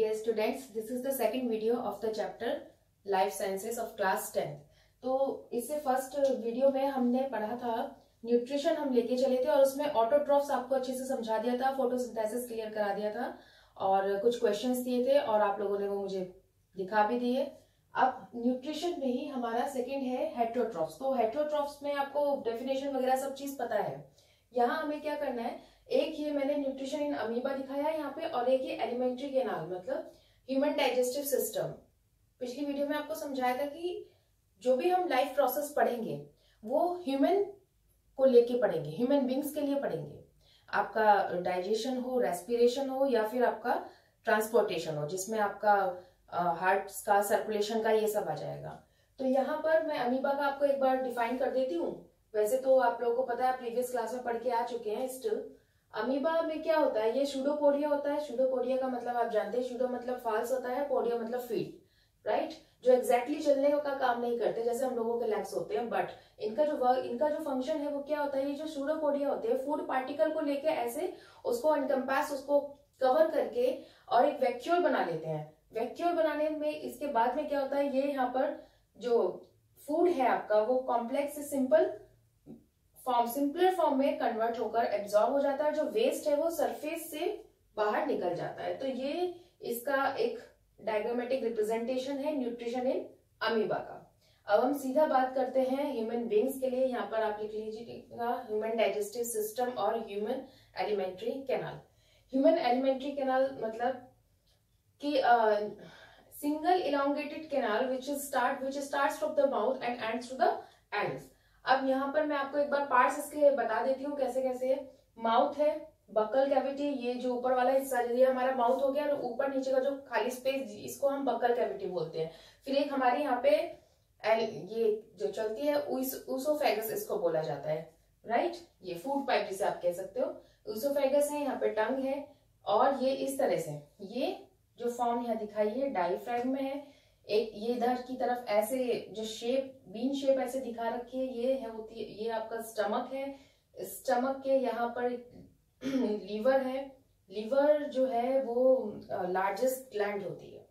Dear students, this is the second video of the chapter Life Sciences of class 10th. तो इससे first video में हमने पढ़ा था न्यूट्रिशन, हम लेके चले थे और उसमें ऑटोट्रॉफ्स आपको अच्छे से समझा दिया था, फोटोसिंथेसिस क्लियर करा दिया था और कुछ क्वेश्चंस दिए थे और आप लोगों ने वो मुझे दिखा भी दिए। अब न्यूट्रिशन में ही हमारा सेकंड है हेटरोट्रॉफ्स। तो हेटरोट्रॉफ्स में आपको डेफिनेशन वगैरह सब चीज पता है। यहाँ हमें क्या करना है, एक ये मैंने न्यूट्रिशन इन अमीबा दिखाया है यहाँ पे और एक ये एलिमेंट्री कैनाल मतलब ह्यूमन डाइजेस्टिव सिस्टम। पिछली वीडियो में आपको समझाया था कि जो भी हम लाइफ प्रोसेस पढ़ेंगे वो ह्यूमन को लेके पढ़ेंगे, ह्यूमन बींग्स के लिए पढ़ेंगे। आपका डाइजेशन हो, रेस्पिरेशन हो या फिर आपका ट्रांसपोर्टेशन हो, जिसमें आपका हार्ट का सर्कुलेशन का ये सब आ जाएगा। तो यहाँ पर मैं अमीबा का आपको एक बार डिफाइन कर देती हूँ। वैसे तो आप लोगों को पता है, प्रीवियस क्लास में पढ़ के आ चुके हैं। स्टिल अमीबा में क्या होता है, ये सूडोपोडिया होता है। सूडोपोडिया का मतलब आप जानते हैं, सूडो मतलब फाल्स होता है, पोडिया मतलब फीड, राइट, जो एग्जैक्टली चलने का काम नहीं करते जैसे हम लोगों के लेग्स होते हैं। बट इनका जो फंक्शन है वो क्या होता है, ये जो सूडोपोडिया होते हैं फूड पार्टिकल को लेके ऐसे उसको एनकम्पास, उसको कवर करके और एक वैक्यूल बना लेते हैं। वैक्यूल बनाने में इसके बाद में क्या होता है, ये यहाँ पर जो फूड है आपका वो कॉम्प्लेक्स से सिंपलर फॉर्म में कन्वर्ट होकर एब्जॉर्ब हो जाता है। जो वेस्ट है वो सरफेस से बाहर निकल जाता है। तो ये इसका एक डायग्रामेटिक रिप्रेजेंटेशन है न्यूट्रिशन इन अमीबा का। अब हम सीधा बात करते हैं ह्यूमन बींग्स के लिए। यहाँ पर आप लिख लीजिएगा ह्यूमन डाइजेस्टिव सिस्टम और human alimentary canal. Human alimentary canal मतलब कि single elongated canal which starts from the mouth and ends to the ends। अब यहाँ पर मैं आपको एक बार पार्ट्स इसके बता देती हूँ कैसे कैसे है। माउथ है, बकल कैविटी, ये जो ऊपर वाला हिस्सा ये हमारा माउथ हो गया और ऊपर नीचे का जो खाली स्पेस इसको हम बकल कैविटी बोलते हैं। फिर एक हमारे यहाँ पे ये जो चलती है ऊसोफेगस इसको बोला जाता है, राइट, ये फूड पाइप जिसे आप कह सकते हो, ऊसोफेगस है। यहाँ पे टंग है और ये इस तरह से ये जो फॉर्म यहाँ दिखाई है डायफ्राम में है। एक ये इधर की तरफ ऐसे जो शेप, बीन शेप ऐसे दिखा रखी है, ये है होती है, ये आपका स्टमक है। स्टमक के यहाँ पर लीवर है। लीवर जो है वो लार्जेस्ट ग्लैंड होती है,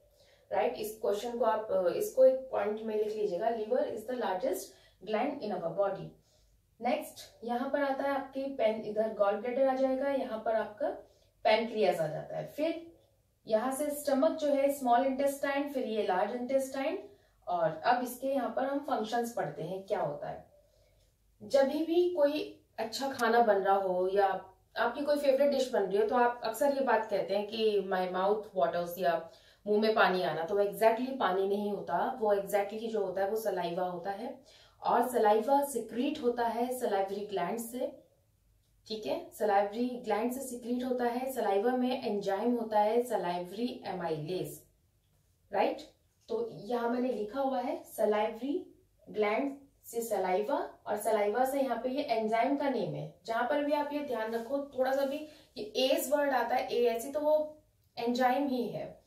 राइट। इस क्वेश्चन को आप इसको एक पॉइंट में लिख लीजिएगा, liver is the largest gland in our body. Next यहाँ पर आता है आपके पेन, इधर गॉल ब्लैडर आ जाएगा, यहाँ पर आपका पैनक्रियास आ जाता है। फिर यहाँ से स्टमक जो है स्मॉल इंटेस्टाइन, फिर ये लार्ज इंटेस्टाइन। और अब इसके यहाँ पर हम फंक्शंस पढ़ते हैं क्या होता है। जब भी कोई अच्छा खाना बन रहा हो या आपकी कोई फेवरेट डिश बन रही हो तो आप अक्सर ये बात कहते हैं कि माय माउथ वाटर्स या मुंह में पानी आना। तो वो एग्जैक्टली पानी नहीं होता, वो एग्जैक्टली जो होता है वो सलाइवा होता है और सलाइवा सिक्रीट होता है सलाइवरी ग्लैंड से, ठीक है। सलाइवरी ग्लैंड से सिक्रीट होता है। सलाइवा में एंजाइम होता है सलाइवरी एमाइलेज, राइट। तो यहाँ मैंने लिखा हुआ है सलाइवरी ग्लैंड से सलाइवा और सलाइवा से यहाँ पे ये एंजाइम का नेम है। जहां पर भी आप ये ध्यान रखो, थोड़ा सा भी ये एस वर्ड आता है, ए ऐसी, तो वो एंजाइम ही है।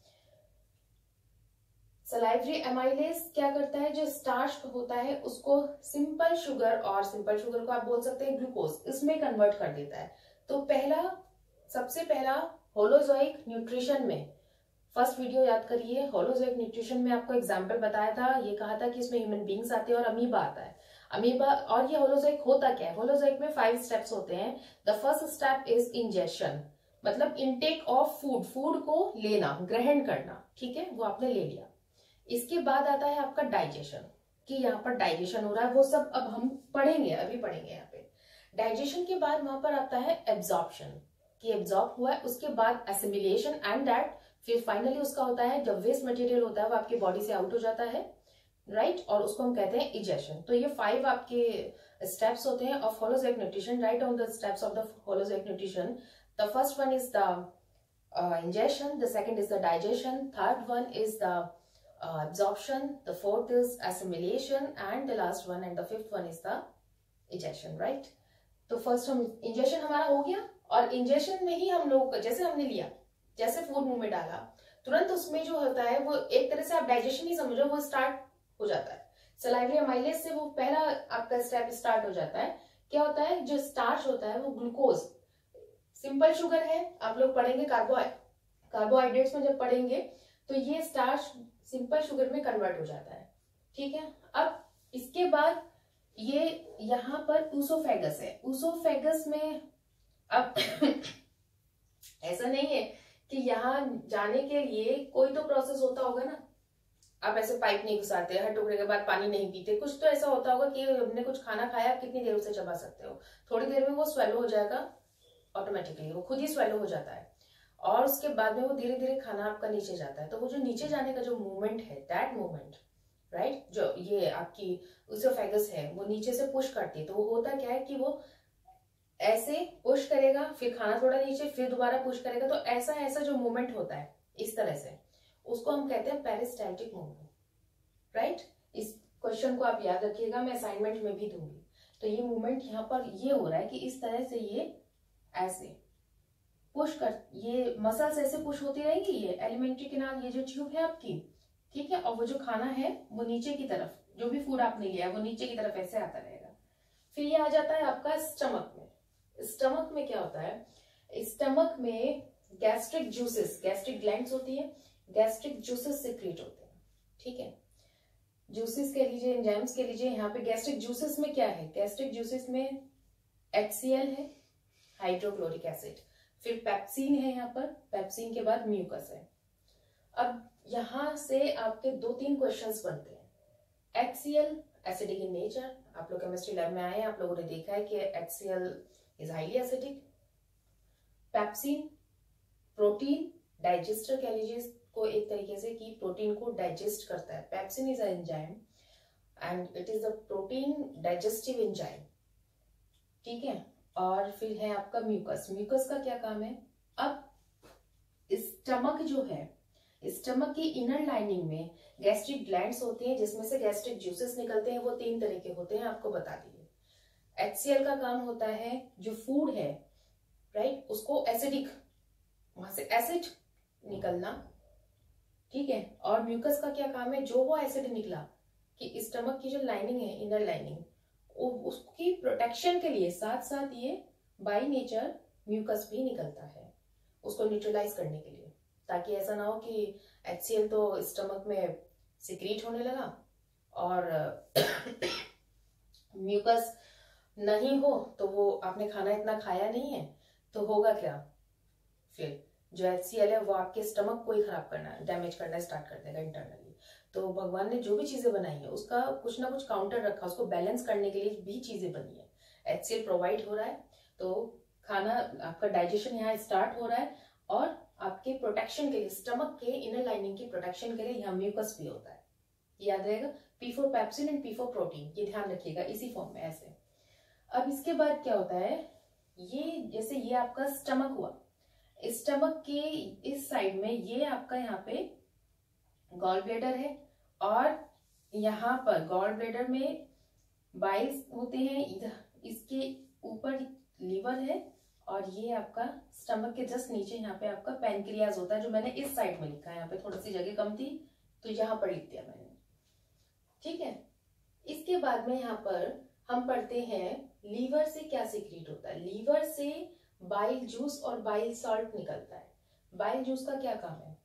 सलाइवरी एमाइलेज क्या करता है, जो स्टार्च होता है उसको सिंपल शुगर, और सिंपल शुगर को आप बोल सकते हैं ग्लूकोज, इसमें कन्वर्ट कर देता है। तो सबसे पहला होलोजोइक न्यूट्रिशन में, फर्स्ट वीडियो याद करिए, होलोजोइक न्यूट्रिशन में आपको एग्जांपल बताया था, ये कहा था कि इसमें ह्यूमन बींग्स आते हैं और अमीबा आता है। अमीबा और ये होलोजोइक होता क्या है, होलोजोइक में 5 स्टेप्स होते हैं। The first step is ingestion, मतलब इनटेक ऑफ फूड को लेना, ग्रहण करना, ठीक है, वो आपने ले लिया। इसके बाद आता है आपका डाइजेशन, कि यहाँ पर डाइजेशन हो रहा है, वो सब अब हम पढ़ेंगे, अभी पढ़ेंगे यहाँ पे। डाइजेशन के बाद वहां पर आता है एब्जॉर्प्शन, कि एब्जॉर्ब हुआ है, उसके बाद एसिमिलेशन एंड दैट, फिर फाइनली उसका होता है जब वेस्ट मटेरियल होता है वो आपकी बॉडी से आउट हो जाता है, राइट, और उसको हम कहते हैं इजेशन। तो ये 5 आपके स्टेप्स होते हैं of holozoic nutrition. Right on the steps of the holozoic nutrition. The first one is the ingestion, the second is the digestion, third one is the absorption, the fourth is assimilation and the last one and the fifth one is the ejection, right। तो first हम injection हमारा हो गया और injection में ही हम लोग जैसे हमने लिया, जैसे फूड मुंह में डाला, तुरंत उसमें जो होता है वो एक तरह से आप डाइजेशन ही समझो, वो स्टार्ट हो जाता है। सलाइवरी एमाइलेज से वो पहला आपका स्टेप स्टार्ट हो जाता है। क्या होता है, जो स्टार्च होता है वो ग्लूकोज, सिंपल शुगर है, आप लोग पढ़ेंगे कार्बोहाइड्रेट्स में जब पढ़ेंगे तो ये स्टार्च सिंपल शुगर में कन्वर्ट हो जाता है, ठीक है। अब इसके बाद ये यहाँ पर ऊसोफेगस है। ऊसोफेगस में अब ऐसा नहीं है कि यहाँ जाने के लिए कोई तो प्रोसेस होता होगा ना। आप ऐसे पाइप नहीं घुसाते, हर टुकड़े के बाद पानी नहीं पीते, कुछ तो ऐसा होता होगा कि हमने कुछ खाना खाया, आप कितनी देर उसे चबा सकते हो, थोड़ी देर में वो स्वेलो हो जाएगा ऑटोमेटिकली, वो खुद ही स्वेलो हो जाता है और उसके बाद में वो धीरे धीरे खाना आपका नीचे जाता है। तो वो जो नीचे जाने का जो मूवमेंट है, दैट मूवमेंट राइट, जो ये आपकी ऊसोफेगस है वो नीचे से पुश करती है। तो वो होता क्या है कि वो ऐसे पुश करेगा, फिर खाना थोड़ा नीचे, फिर दोबारा पुश करेगा। तो ऐसा ऐसा जो मूवमेंट होता है इस तरह से, उसको हम कहते हैं पेरिस्टाल्टिक मूवमेंट, राइट। इस क्वेश्चन को आप याद रखिएगा, मैं असाइनमेंट में भी दूंगी। तो ये मूवमेंट यहाँ पर ये हो रहा है कि इस तरह से ये ऐसे पुश कर, ये मसल्स ऐसे पुश होती रहेंगी, ये एलिमेंट्री कैनाल, ये जो ट्यूब है आपकी, ठीक है, और वो जो खाना है वो नीचे की तरफ, जो भी फूड आपने लिया है वो नीचे की तरफ ऐसे आता रहेगा। फिर ये आ जाता है आपका स्टमक में। स्टमक में क्या होता है, स्टमक में गैस्ट्रिक जूसेस, गैस्ट्रिक ग्लैंड्स होती है, गैस्ट्रिक जूसेस सिक्रीट होते हैं, ठीक है। जूसेस कह लीजिए, एंजाइम्स कह लीजिए। यहाँ पे गैस्ट्रिक जूसेस में क्या है, गैस्ट्रिक जूसेस में HCl है, हाइड्रोक्लोरिक एसिड, फिर पेप्सिन है, यहाँ पर पेप्सिन के बाद म्यूकस है। अब यहां से आपके 2-3 क्वेश्चंस बनते हैं। HCl एसिडिक इन नेचर, आप लोग केमिस्ट्री लैब में आए हैं, आप लोगों ने देखा है कि HCl is highly acidic. Pepsin protein digester कह लीजिए को एक तरीके से, कि प्रोटीन को डाइजेस्ट करता है। Pepsin is an enzyme and it is a protein digestive enzyme, ठीक है। और फिर है आपका म्यूकस। म्यूकस का क्या काम है, अब स्टमक जो है, स्टमक की इनर लाइनिंग में गैस्ट्रिक ग्लैंड्स होती हैं जिसमें से गैस्ट्रिक जूसेस निकलते हैं। वो 3 तरह के होते हैं, आपको बता दिए। HCl का काम होता है जो फूड है, राइट, उसको एसिडिक, वहां से एसिड निकलना, ठीक है। और म्यूकस का क्या काम है, जो वो एसिड निकला कि स्टमक की जो लाइनिंग है, इनर लाइनिंग, उसकी प्रोटेक्शन के लिए साथ साथ ये बाय नेचर म्यूकस भी निकलता है, उसको न्यूट्रलाइज करने के लिए, ताकि ऐसा ना हो कि HCl तो स्टमक में सिक्रीट होने लगा और म्यूकस नहीं हो, तो वो आपने खाना इतना खाया नहीं है, तो होगा क्या, फिर जो HCl है वो आपके स्टमक को ही खराब करना, डैमेज करना स्टार्ट कर देगा इंटरनली। तो भगवान ने जो भी चीजें बनाई है उसका कुछ ना कुछ काउंटर रखा, उसको बैलेंस करने के लिए भी चीजें बनी है। HCl प्रोवाइड हो रहा है तो खाना आपका डाइजेशन यहाँ स्टार्ट हो रहा है, और आपके प्रोटेक्शन के लिए, स्टमक के इनर लाइनिंग की प्रोटेक्शन के लिए यहाँ म्यूकस भी होता है। याद रहेगा, P for pepsin and P for protein, ये ध्यान रखिएगा इसी फॉर्म में ऐसे। अब इसके बाद क्या होता है, ये जैसे ये आपका स्टमक हुआ, स्टमक के इस साइड में ये आपका यहाँ पे गॉल ब्लैडर है, और यहाँ पर गॉल ब्लैडर में बाइल्स होते हैं, इधर इसके ऊपर लीवर है, और ये आपका स्टमक के जस्ट नीचे यहाँ पे आपका पैनक्रियाज होता है, जो मैंने इस साइड में लिखा है, यहाँ पे थोड़ी सी जगह कम थी तो यहाँ पर लिख दिया मैंने, ठीक है। इसके बाद में यहाँ पर हम पढ़ते हैं लीवर से क्या सीक्रेट होता है। लीवर से बाइल जूस और बाइल सॉल्ट निकलता है। बाइल जूस का क्या काम है,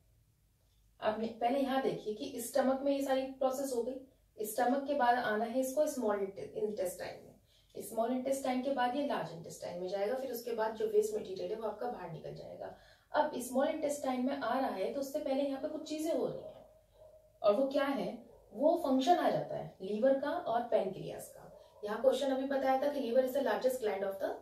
आपने पहले यहाँ देखिए कि स्टमक में ये सारी प्रोसेस हो गई, स्टमक के बाद आना है इसको स्मॉल इंटेस्टाइन में, स्मॉल इंटेस्टाइन के बाद ये लार्ज इंटेस्टाइन में जाएगा, फिर उसके बाद जो वेस्ट मटेरियल है वो आपका बाहर निकल जाएगा। अब स्मॉल इंटेस्टाइन में आ रहा है तो उससे पहले यहाँ पे कुछ चीजें हो रही हैं, और वो क्या है, वो फंक्शन आ जाता है लीवर का और पैनक्रियाज का। यहाँ क्वेश्चन अभी बताया था कि liver is the largest gland of the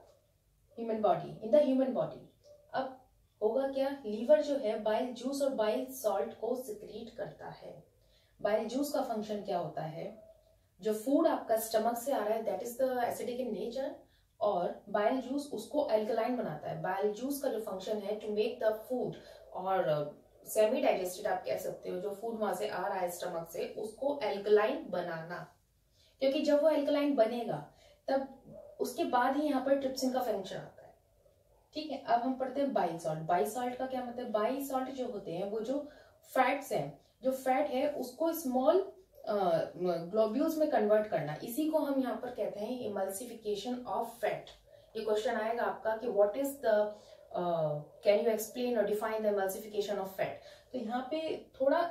human body, in the human body. अब होगा क्या, लीवर जो है बाइल जूस और बाइल सॉल्ट को सिक्रीट करता है। बाइल जूस का फंक्शन क्या होता है, जो फूड आपका स्टमक से आ रहा है that is the acidic in nature, और बाइल जूस उसको अल्कलाइन बनाता है। बाइल जूस का जो फंक्शन है टू मेक द फूड, और सेमी डाइजेस्टेड आप कह सकते हो, जो फूड वहां से आ रहा है स्टमक से, उसको अल्कलाइन बनाना, क्योंकि जब वो अल्कलाइन बनेगा तब उसके बाद ही यहाँ पर ट्रिप्सिन का फंक्शन आता है, ठीक है। अब हम पढ़ते हैं बाइल सॉल्ट। बाइल सॉल्ट का क्या मतलब, बाइल सॉल्ट जो होते हैं वो जो फैट्स हैं, जो फैट है उसको स्मॉल ग्लोब्यूल्स में कन्वर्ट करना, इसी को हम यहाँ पर कहते हैं इमल्सिफिकेशन ऑफ फैट। ये क्वेश्चन आएगा आपका कि what is the can you explain और define the emulsification of fat. तो यहाँ पे थोड़ा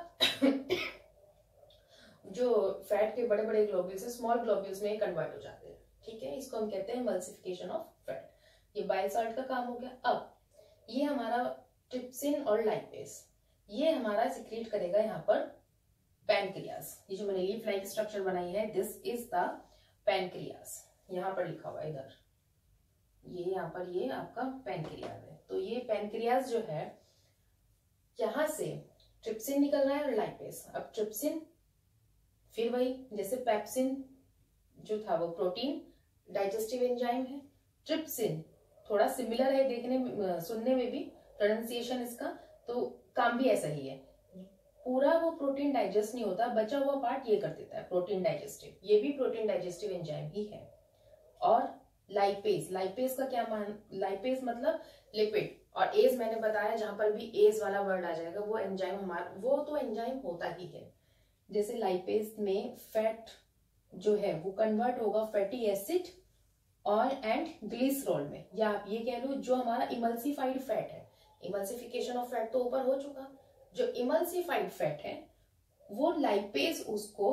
जो फैट के बड़े बड़े ग्लोब्यूल्स है स्मॉल ग्लोब्यूल्स में कन्वर्ट हो जाते हैं, ठीक है, इसको हम कहते हैं एमल्सिफिकेशन ऑफ फैट। ये बाइल साल्ट का काम हो गया। अब ये हमारा ट्रिप्सिन और लाइपेज, ये हमारा सिक्रीट करेगा यहाँ पर पैनक्रियास। ये जो मैंने लीफ लाइक स्ट्रक्चर बनाई है, दिस इज द पैनक्रियास, यहाँ पर लिखा हुआ है इधर, ये यहाँ पर ये आपका पैनक्रियास है। तो ये पैनक्रियास जो है, यहां से ट्रिप्सिन निकल रहा है और लाइपेज। अब ट्रिप्सिन फिर वही जैसे पेप्सिन जो था वो प्रोटीन डाइजेस्टिव एंजाइम है, ट्रिप्सिन थोड़ा सिमिलर है देखने में, सुनने में भी, प्रोनाउंसिएशन इसका, तो काम भी ऐसा ही है। पूरा वो प्रोटीन डाइजेस्ट नहीं होता, बचा हुआ पार्ट ये कर देता है प्रोटीन डाइजेस्टिव, ये भी प्रोटीन डाइजेस्टिव एंजाइम ही है। और लाइपेज, लाइपेज का क्या मान, लाइपेज मतलब लिपिड, और एज मैंने बताया जहां पर भी एज वाला वर्ड आ जाएगा वो एंजाइम हमारा, वो तो एंजाइम होता ही है। जैसे लाइपेज में फैट जो है वो कन्वर्ट होगा फैटी एसिड और एंड ग्लिसरॉल में, या आप ये कह लो जो हमारा इमल्सिफाइड फैट है, इमल्सिफिकेशन ऑफ फैट तो ऊपर हो चुका, जो इमल्सिफाइड फैट है वो लाइपेज उसको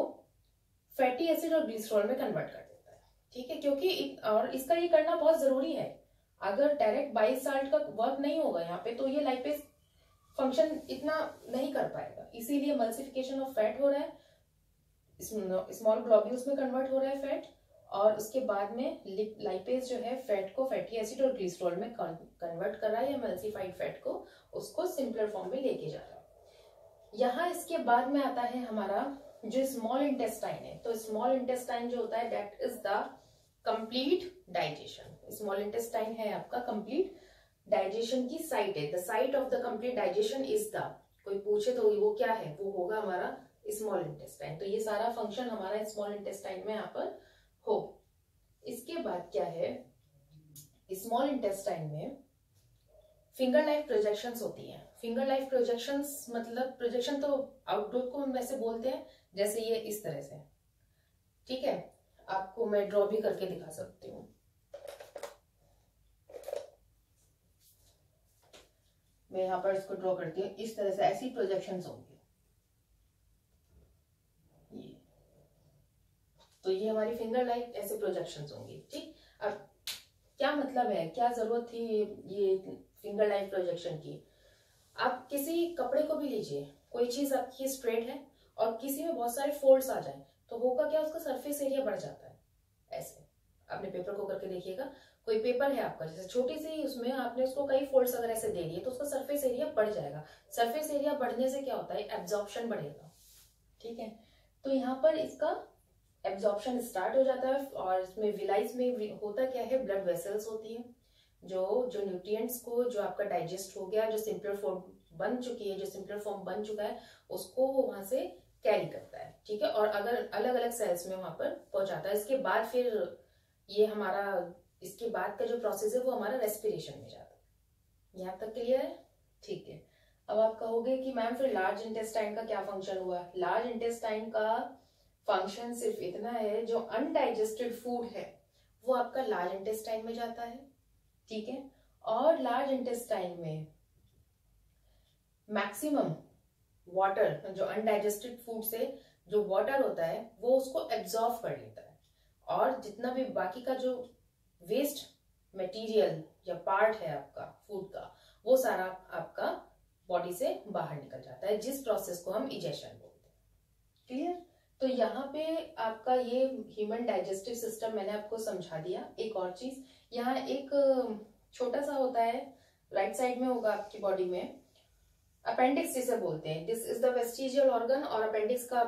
फैटी एसिड और ग्लिसरॉल में कन्वर्ट कर देता है, ठीक है, क्योंकि और इसका ये करना बहुत जरूरी है। अगर डायरेक्ट बाइल साल्ट का वर्क नहीं होगा यहाँ पे तो ये लाइपेज फंक्शन इतना नहीं कर पाएगा, इसीलिए एमल्सिफिकेशन ऑफ फैट हो रहा है, स्मॉल ग्लोब्यूल्स में कन्वर्ट हो रहा है फैट, और उसके बाद में लाइपेज जो है फैट को फैटी एसिड और ग्लिसरॉल में कन्वर्ट कर रहा है, एमल्सिफाइड फैट को उसको सिंपलर फॉर्म में लेके जा रहा है। यहाँ इसके बाद में आता है हमारा जो स्मॉल इंटेस्टाइन है। तो स्मॉल इंटेस्टाइन जो होता है that is the complete digestion. Small intestine है आपका कंप्लीट डाइजेशन की साइट है, the site of the complete digestion is the, कोई पूछे तो वो क्या है, वो होगा हमारा स्मॉल इंटेस्टाइन। तो ये सारा फंक्शन हमारा स्मॉल इंटेस्टाइन में यहाँ पर हो। इसके बाद क्या है, स्मॉल इंटेस्टाइन में फिंगर लाइक प्रोजेक्शंस होती हैं। फिंगर लाइक प्रोजेक्शंस मतलब, प्रोजेक्शन तो आउटग्रोथ को हम वैसे बोलते हैं, जैसे ये इस तरह से, ठीक है, आपको मैं ड्रॉ भी करके दिखा सकती हूँ। मैं यहाँ पर इसको ड्रॉ करती हूँ, इस तरह से ऐसी प्रोजेक्शंस होंगी। ये तो ये हमारी फिंगर लाइक ऐसे प्रोजेक्शंस होंगी, ठीक। अब क्या मतलब है, क्या जरूरत थी ये फिंगर लाइक प्रोजेक्शन की। आप किसी कपड़े को भी लीजिए, कोई चीज आपकी स्ट्रेट है और किसी में बहुत सारे फोल्ड्स आ जाए तो होगा क्या, उसका सरफेस एरिया बढ़ जाता है। ऐसे आपने पेपर को करके देखिएगा, कोई पेपर है आपका जैसे छोटी सी, उसमें आपने उसको कई फोल्ड्स अगर ऐसे दे दिए तो उसका सरफेस एरिया बढ़ जाएगा। सरफेस एरिया बढ़ने से क्या होता है, एब्जॉर्प्शन बढ़ेगा, ठीक है। तो यहाँ पर इसका एब्जॉर्प्शन स्टार्ट हो जाता है, और इसमें विलाइज में होता क्या है, ब्लड वेसल्स होती है जो न्यूट्रिएंट्स को, जो आपका डाइजेस्ट हो गया, जो सिंपलर फॉर्म बन चुकी है, जो सिंपलर फॉर्म बन चुका है, उसको वो वहां से कैरी करता है, ठीक है, और अगर अलग अलग सेल्स में वहां पर पहुंचाता है। इसके बाद फिर ये हमारा, इसके बाद का जो प्रोसेस है वो हमारा रेस्पिरेशन में जाता है। यहाँ तक क्लियर है, ठीक है। अब आप कहोगे कि मैम फिर लार्ज इंटेस्टाइन का क्या फंक्शन हुआ। लार्ज इंटेस्टाइन का फंक्शन सिर्फ इतना है, जो अनडाइजेस्टेड फूड है वो आपका लार्ज इंटेस्टाइन में जाता है, ठीक है, और लार्ज इंटेस्टाइन में मैक्सिमम वाटर, जो अनडाइजेस्टेड फूड से जो वाटर होता है वो उसको एब्जॉर्ब कर लेता है, और जितना भी बाकी का जो वेस्ट मटेरियल या पार्ट है आपका फूड का, वो सारा आपका बॉडी से बाहर निकल जाता है, जिस प्रोसेस को हम इजेशन बोलते हैं। क्लियर। तो यहाँ पे आपका ये ह्यूमन डाइजेस्टिव सिस्टम मैंने आपको समझा दिया। एक और चीज, यहाँ एक छोटा सा होता है, राइट साइड में होगा आपकी बॉडी में, अपेंडिक्स जिसे बोलते हैं, this is the vestigial organ. और अपेंडिक्स का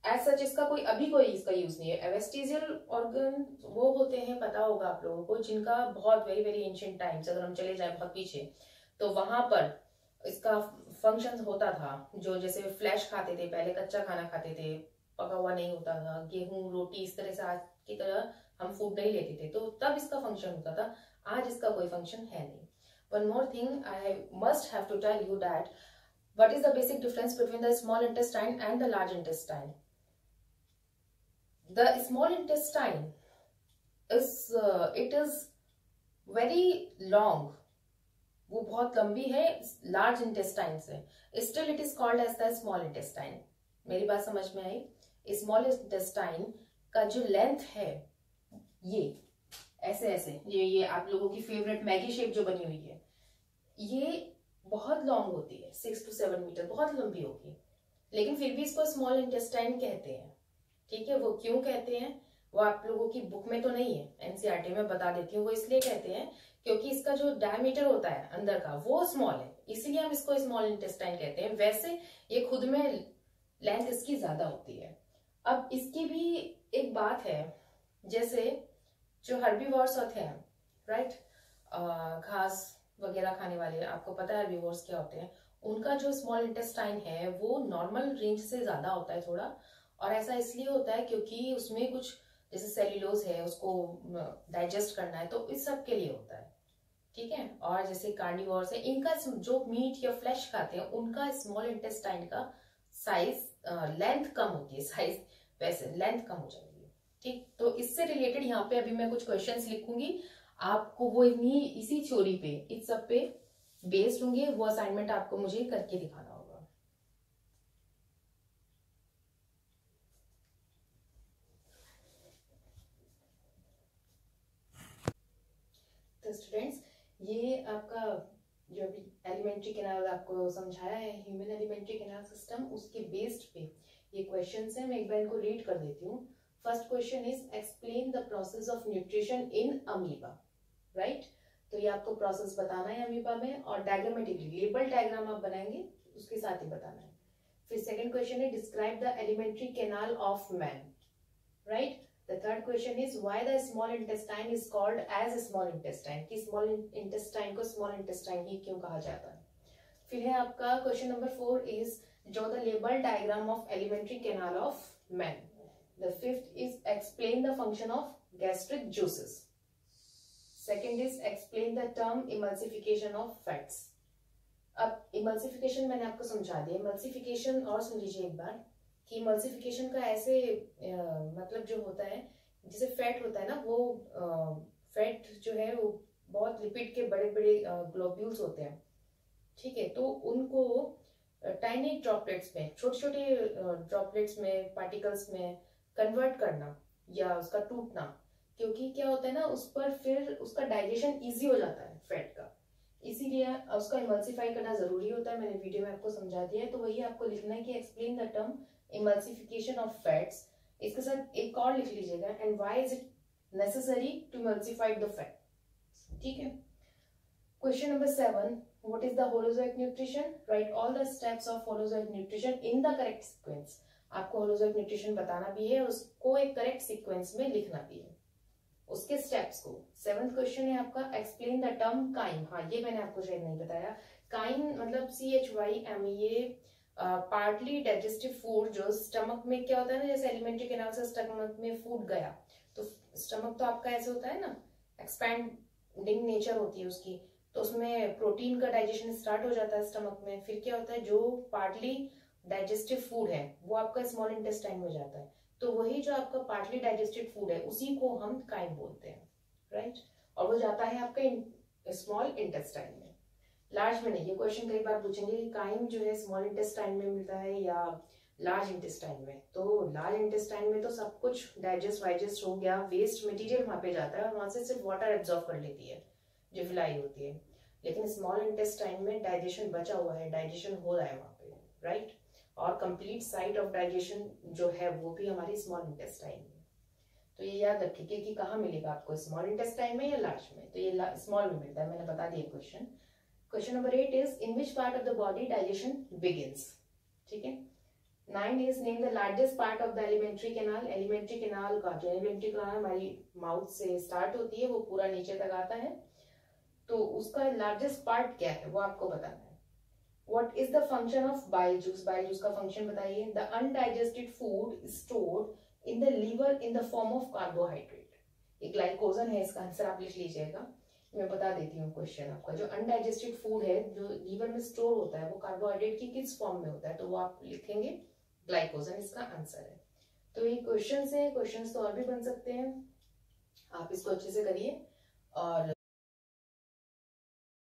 एज सच इसका कोई इसका यूज नहीं है। वेस्टिजियल ऑर्गन वो होते हैं, पता होगा आप लोगों को, जिनका बहुत वेरी वेरी एंशिएंट टाइम्स, अगर हम चले जाए बहुत पीछे, तो वहां पर इसका फंक्शन होता था, जो जैसे फ्लैश खाते थे पहले, कच्चा खाना खाते थे, पका हुआ नहीं होता था, गेहूं रोटी इस तरह से आज की तरह हम फूड नहीं लेते थे, तो तब इसका फंक्शन होता था। आज इसका कोई फंक्शन है नहीं। One more thing I must have to tell you that what is the basic difference between the small intestine and the large intestine. The small intestine is it is very long, वो बहुत लंबी है large intestine से, still it is called as the small intestine. मेरी बात समझ में आई? Small intestine का जो लेंथ है ये ऐसे ऐसे, ये आप लोगों की फेवरेट मैगी शेप जो बनी हुई है, ये बहुत लॉन्ग होती है, 6 to 7 मीटर, बहुत लंबी होगी, लेकिन फिर भी इसको स्मॉल इंटेस्टाइन कहते हैं। ठीक है, वो क्यों कहते हैं वो आप लोगों की बुक में तो नहीं है, एनसीईआरटी में बता देती हूँ। वो इसलिए कहते हैं क्योंकि इसका जो डायमीटर होता है अंदर का वो स्मॉल है, इसीलिए हम इसको स्मॉल इंटेस्टाइन कहते हैं। वैसे ये खुद में लेंथ इसकी ज्यादा होती है। अब इसकी भी एक बात है, जैसे जो हर्बीवोर्स होते हैं, राइट, घास वगैरह खाने वाले, आपको पता है हर्बीवोर्स क्या होते हैं, उनका जो स्मॉल इंटेस्टाइन है वो नॉर्मल रेंज से ज्यादा होता है थोड़ा। और ऐसा इसलिए होता है क्योंकि उसमें कुछ जैसे सेल्यूलोज है उसको डाइजेस्ट करना है, तो इस सब के लिए होता है। ठीक है, और जैसे कार्निवोर्स है, इनका जो मीट या फ्लैश खाते हैं उनका स्मॉल इंटेस्टाइन का साइज लेंथ कम होती है, साइज वैसे लेंथ कम हो जाएगी। ठीक, तो इससे रिलेटेड यहाँ पे अभी मैं कुछ क्वेश्चंस लिखूंगी, आपको वो इसी थ्योरी पे, इस सब पे बेस्ड होंगे। वो असाइनमेंट आपको मुझे करके दिखाना होगा। तो स्टूडेंट्स, ये आपका जो अभी एलिमेंट्री कैनाल आपको समझाया है, ह्यूमन एलिमेंट्री कैनाल सिस्टम, उसके बेस्ड पे ये क्वेश्चंस हैं। मैं एक बार इनको रीड कर देती हूँ। First question is explain the process of nutrition in amoeba, right. तो ये आपको प्रोसेस बताना है अमीबा में, और डायग्रामेटिकली लेबल डायग्राम आप बनाएंगे उसके साथ ही बताना है। फिर सेकंड क्वेश्चन है describe the alimentary canal of man, right. The third question is why the small intestine is called as small intestine, कि small intestine को small intestine ही क्यों कहा जाता है। फिर है आपका question number 4 is draw the label diagram of alimentary canal of man. The fifth is explain the function of gastric juices. Second is explain the term emulsification of fats. अब emulsification मैंने आपको समझा दिया। emulsification और सुन लीजिए एक बार कि emulsification का ऐसे मतलब जो होता है, जैसे फैट होता है ना, वो फैट जो है वो बहुत लिपिड के बड़े बड़े ग्लोब्यूल्स होते हैं। ठीक है, तो उनको टाइनी ड्रॉपलेट्स में, छोटे छोटे ड्रॉपलेट्स में, पार्टिकल्स में कन्वर्ट करना या उसका टूटना, क्योंकि क्या होता है ना, उस पर फिर उसका डाइजेशन इजी हो जाता है फैट का, इसीलिए उसका इमल्सिफाई करना जरूरी होता है। मैंने वीडियो में आपको समझा दिया है, तो वही आपको लिखना है कि explain the term emulsification of fats। इसके साथ एक और लिख लीजिएगा, and why is it necessary to emulsify the fat। ठीक है, question number 7 what is the holozoic nutrition, write all the steps of holozoic nutrition in the correct sequence। आपको holozoic nutrition बताना भी है, उसको एक करेक्ट सीक्वेंस में लिखना भी है, उसके स्टेप्स को। 7th क्वेश्चन है आपका एक्सप्लेन द टर्म काइम। हाँ, ये मैंने आपको शायद नहीं बताया। काइम मतलब CHYME, पार्टली डाइजेस्टिव फूड, जो स्टमक में क्या होता है ना, जैसे एलिमेंट्री कैनाल से स्टमक में फूड गया, तो स्टमक तो आपका ऐसे होता है ना, एक्सपैंडिंग नेचर होती है उसकी, तो उसमें प्रोटीन का डाइजेशन स्टार्ट हो जाता है स्टमक में। फिर क्या होता है, जो पार्टली डाइजेस्टिव फूड है वो आपका स्मॉल इंटेस्टाइन में जाता है, तो वही जो आपका पार्टली डाइजेस्टेड फूड है उसी को हम काइम बोलते हैं, राइट। और वो जाता है आपका स्मॉल इंटेस्टाइन में, लार्ज में नहीं। ये क्वेश्चन कई बार पूछेंगे कि काइम जो है स्मॉल इंटेस्टाइन में मिलता है या लार्ज इंटेस्टाइन में। तो लार्ज इंटेस्टाइन में तो सब कुछ डाइजेस्ट वाइजेस्ट हो गया, वेस्ट मटेरियल वहां पे जाता है और वहां से सिर्फ वाटर एब्जॉर्ब कर लेती है जो विलाई होती है। लेकिन स्मॉल इंटेस्टाइन में डाइजेशन बचा हुआ है, डाइजेशन हो रहा है वहां पे, राइट। और कंप्लीट साइट ऑफ डाइजेशन जो है वो भी हमारी स्मॉल इंटेस्टाइन में। तो ये याद रखिए कि कहाँ मिलेगा आपको, स्मॉल इंटेस्टाइन में या लार्ज में। तो ये स्मॉल में मिलता है, मैंने बता दिया question. Question number 8 is in which part of the body digestion begins. ठीक है। 9 is name the largest part of the alimentary canal. Alimentary canal का जो एलिमेंट्री कैनाल हमारी माउथ से स्टार्ट होती है वो पूरा नीचे तक आता है, तो उसका लार्जेस्ट पार्ट क्या है वो आपको बताना है। What is the function of bile juice? Bile juice का फंक्शन बताइए। The undigested food stored in the liver in the form of carbohydrate। एक ग्लाइकोजन है, इसका आंसर आप लिख लीजिएगा। मैं बता देती हूँ क्वेश्चन आपका। जो अनडाइजेस्टेड फूड है जो लीवर में स्टोर होता है वो कार्बोहाइड्रेट की किस फॉर्म में होता है, तो वो आप लिखेंगे ग्लाइकोजन, इसका आंसर है। तो ये क्वेश्चन है, क्वेश्चन तो और भी बन सकते हैं, आप इसको अच्छे से करिए। और